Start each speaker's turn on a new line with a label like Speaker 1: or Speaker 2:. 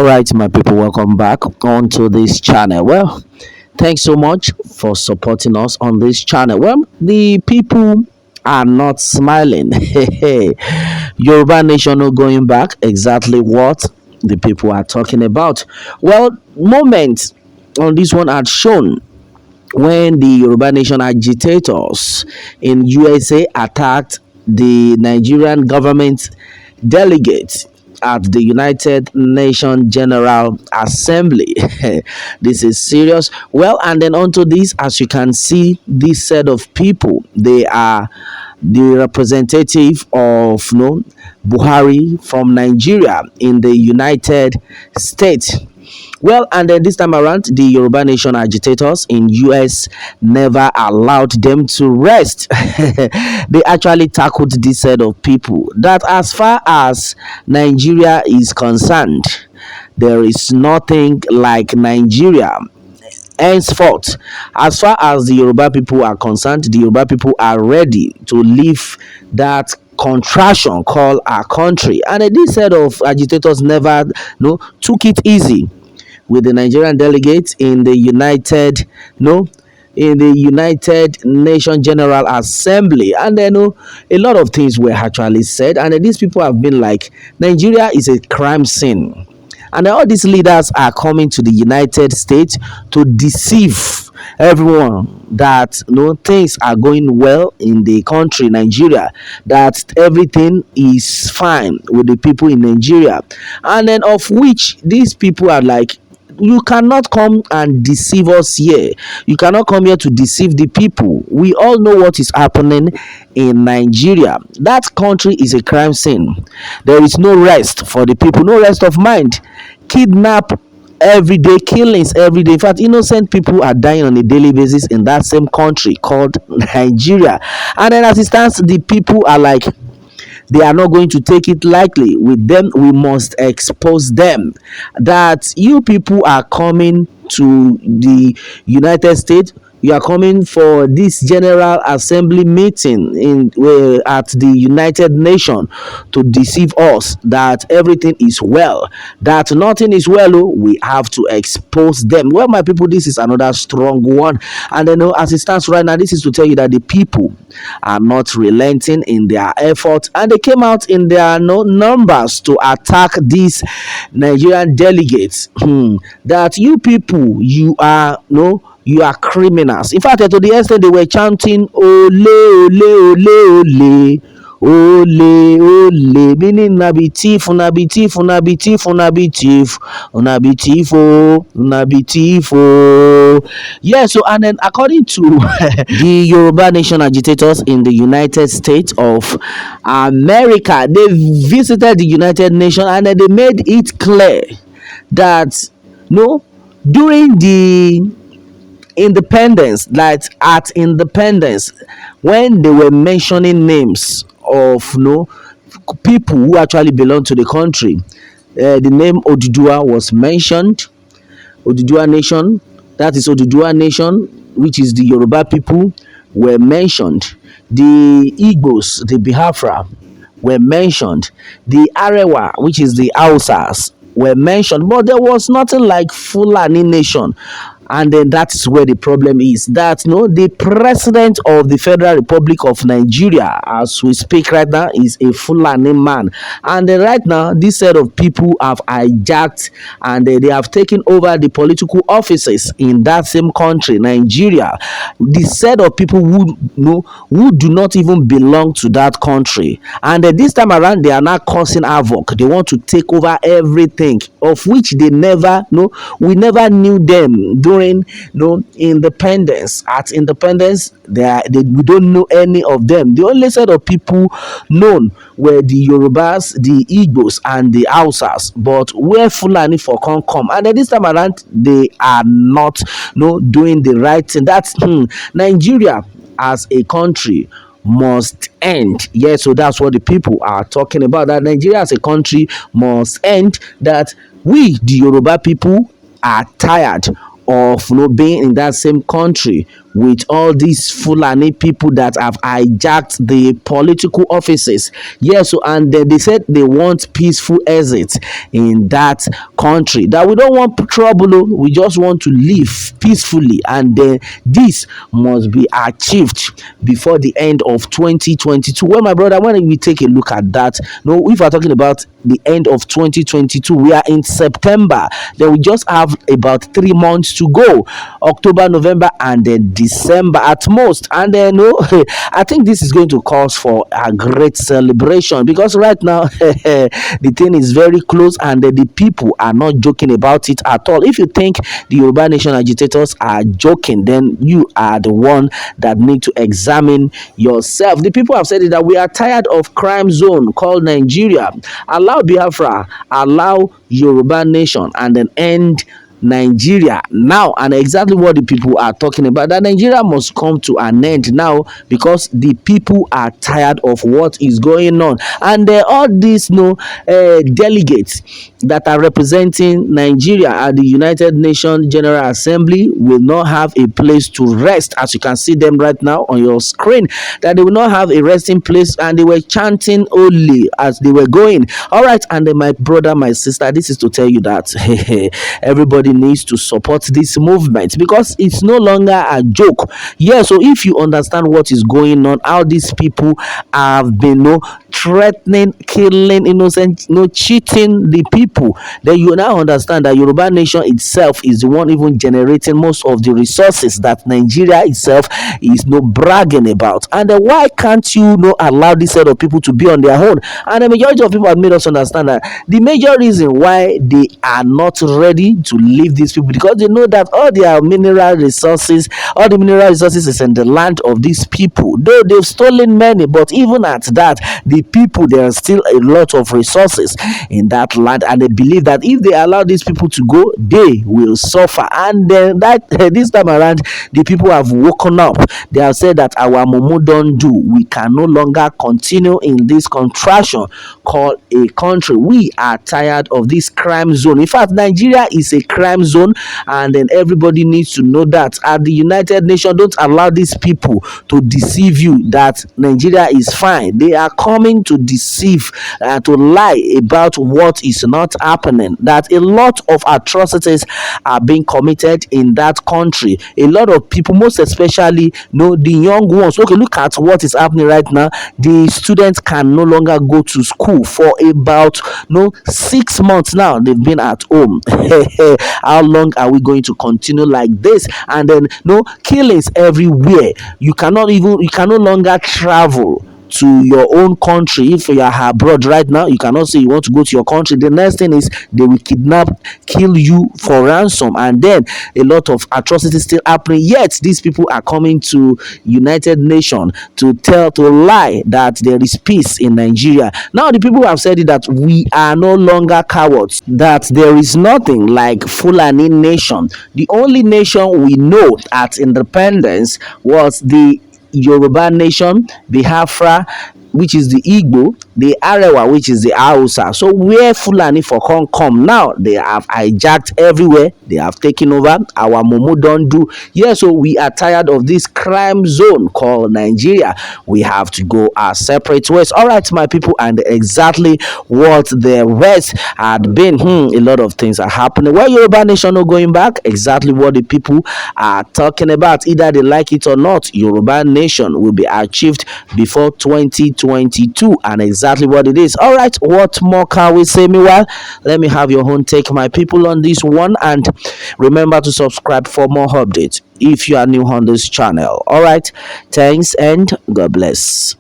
Speaker 1: Right, my people, welcome back onto this channel. Well, thanks so much for supporting us on this channel. Well, the people are not smiling. Yoruba Nation are going back. Exactly what the people are talking about. Well, moment on this one had shown when the Yoruba Nation agitators in USA attacked the Nigerian government delegates at the United Nations General Assembly. This is serious. Well, and then onto this, as you can see, this set of people, they are the representative of Buhari from Nigeria in the United States. Well, and then this time around, the Yoruba Nation agitators in US never allowed them to rest. They actually tackled this set of people that as far as Nigeria is concerned, there is nothing like Nigeria. Henceforth, as far as the Yoruba people are concerned, the Yoruba people are ready to leave that contraction called our country. And this set of agitators never took it easy with the Nigerian delegates in the United Nations General Assembly. And then a lot of things were actually said, and these people have been like, Nigeria is a crime scene, and all these leaders are coming to the United States to deceive everyone that things are going well in the country Nigeria, that everything is fine with the people in Nigeria, and then of which these people are like, you cannot come and deceive us here. You cannot come here to deceive the people. We all know what is happening in Nigeria. That country is a crime scene. There is no rest for the people, no rest of mind. Kidnap every day, killings every day. In fact, innocent people are dying on a daily basis in that same country called Nigeria. And then as it stands, the people are like, they are not going to take it lightly. With them, we must expose them. That you people are coming to the United States, you are coming for this General Assembly meeting at the United Nations to deceive us that everything is well, that nothing is well. We have to expose them. Well, my people, this is another strong one. And then as it stands right now, this is to tell you that the people are not relenting in their efforts, and they came out in their numbers to attack these Nigerian delegates. That you people, you are criminals. In fact, to the extent they were chanting ole ole ole ole ole, meaning una be thief, una be thief, una be thief, una be thief, una be thief, oh, una be thief, oh. Yeah, so and then according to the Yoruba Nation agitators in the United States of America, they visited the United Nations, and then they made it clear that during the independence, like at independence, when they were mentioning names of people who actually belong to the country, the name Odudua was mentioned. Odudua Nation, that is Odudua Nation, which is the Yoruba people, were mentioned. The Igbos, the Biafra, were mentioned. The Arewa, which is the Hausas, were mentioned, but there was nothing like Fulani Nation. And then that's where the problem is, that the president of the Federal Republic of Nigeria, as we speak right now, is a Fulani man. And then right now, this set of people have hijacked, and they have taken over the political offices in that same country, Nigeria. This set of people who do not even belong to that country, and this time around, they are now causing havoc. They want to take over everything, of which they never we never knew them during independence. At independence, we don't know any of them. The only set of people known were the Yorubas, the Igbos, and the Hausas. But where Fulani for come, and then this time around, they are not doing the right thing. That's Nigeria as a country must end. Yes, so that's what the people are talking about, that Nigeria as a country must end, that we, the Yoruba people, are tired of being in that same country with all these Fulani people that have hijacked the political offices. Yes, so and they said they want peaceful exit in that country. That we don't want trouble, oh, we just want to live peacefully, and then this must be achieved before the end of 2022. Well, my brother, when we take a look at that, no, if we're talking about the end of 2022, we are in September. Then we just have about 3 months to go: October, November, and then December at most. And then no, I think this is going to cause for a great celebration, because right now the thing is very close, and the people are not joking about it at all. If you think the Yoruba Nation agitators are joking, then you are the one that need to examine yourself. The people have said it, that we are tired of crime zone called Nigeria. Allow Biafra, allow Yoruba Nation, and then end Nigeria now. And exactly what the people are talking about, that Nigeria must come to an end now, because the people are tired of what is going on. And all these delegates that are representing Nigeria at the United Nations General Assembly will not have a place to rest, as you can see them right now on your screen, that they will not have a resting place, and they were chanting only as they were going. All right, and then my brother, my sister, this is to tell you that everybody needs to support this movement, because it's no longer a joke. Yeah, so if you understand what is going on, how these people have been threatening, killing innocent, cheating the people, then you now understand that Yoruba Nation itself is the one even generating most of the resources that Nigeria itself is bragging about. And then why can't you allow this set of people to be on their own? And the majority of people have made us understand that the major reason why they are not ready to leave these people, because they know that all the mineral resources is in the land of these people. Though they've stolen many, but even at that, the people, there are still a lot of resources in that land, and they believe that if they allow these people to go, they will suffer. And then that this time around, the people have woken up. They have said that our mumu don't do. We can no longer continue in this contraction called a country. We are tired of this crime zone. In fact, Nigeria is a crime zone, and then everybody needs to know that. At the United Nations, don't allow these people to deceive you that Nigeria is fine. They are coming to deceive, to lie about what is not happening, that a lot of atrocities are being committed in that country. A lot of people, most especially the young ones. Okay, look at what is happening right now. The students can no longer go to school for about 6 months now. They've been at home. How long are we going to continue like this? And then killings everywhere. You can no longer travel to your own country. If you are abroad right now, you cannot say you want to go to your country. The next thing is they will kidnap, kill you for ransom, and then a lot of atrocities still happening. Yet these people are coming to United Nations to lie that there is peace in Nigeria. Now the people have said it, that we are no longer cowards, that there is nothing like Fulani nation. The only nation we know at independence was the Yoruba Nation, Biafra, which is the Igbo, the Arewa, which is the Hausa. So where Fulani for come now, they have hijacked everywhere. They have taken over. Our mumu don't do. Yeah, so we are tired of this crime zone called Nigeria. We have to go our separate ways. All right, my people, and exactly what the West had been. A lot of things are happening. Well, Yoruba Nation not going back. Exactly what the people are talking about. Either they like it or not, Yoruba Nation will be achieved before 2022, and exactly what it is. All right, what more can we say? Meanwhile, let me have your own take, my people, on this one, and remember to subscribe for more updates if you are new on this channel. All right, thanks and God bless.